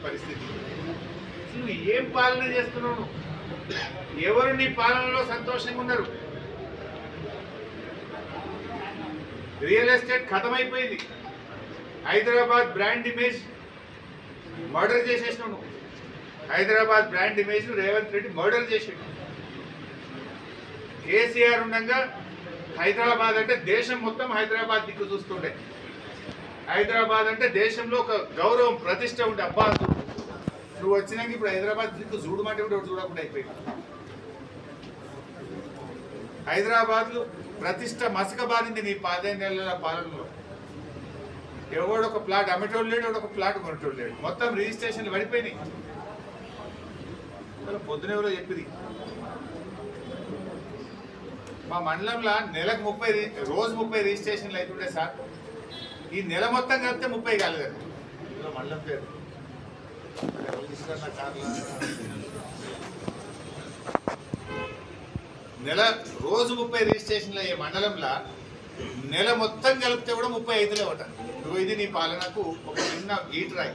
పరిస్థితి. నువ్వు ఏం పాలన చేస్తున్నావు? ఎవరు నీ పాలనలో సంతోషంగా ఉన్నారు? రియల్ ఎస్టేట్ ఖతమైపోయింది. హైదరాబాద్ బ్రాండ్ ఇమేజ్ మర్డర్ చేసేసినావు నువ్వు. Hyderabad brand image Revanth Reddy murder చేసాడు. కేసీఆర్ ఉండగా హైదరాబాద్ అంటే దేశం మొత్తం హైదరాబాద్ దిక్కు చూస్తుండే. హైదరాబాద్ అంటే దేశంలో ఒక గౌరవం ప్రతిష్ట ఉండే. అబ్బా నువ్వు వచ్చినాక ఇప్పుడు హైదరాబాద్ దిక్కు చూడమంటే కూడా చూడకుండా అయిపోయింది. హైదరాబాద్లో ప్రతిష్ట మసక బాధింది నీ 15 నెలల పాలనలో. ఎవడొక ఒక ప్లాట్ అమ్మేటోళ్ళు లేడు, ఎవడొక ప్లాట్ కొనేటోళ్ళు లేడు. మొత్తం రిజిస్ట్రేషన్లు పడిపోయినాయి. పొద్దున ఎవరో చెప్పింది మా మండలంలో నెలకు 30 రోజు 30 రిజిస్ట్రేషన్లు అవుతుండే సార్. ఈ నెల మొత్తం కలిపితే 30 కాలేదు. మండలం పేరు నెల రోజు 30 రిజిస్ట్రేషన్లు అయ్యే మండలంలో నెల మొత్తం కలిపితే కూడా 30 అవుతలే ఒకట. ఇది నీ పాలనకు ఒక చిన్న గీట్ రాయి.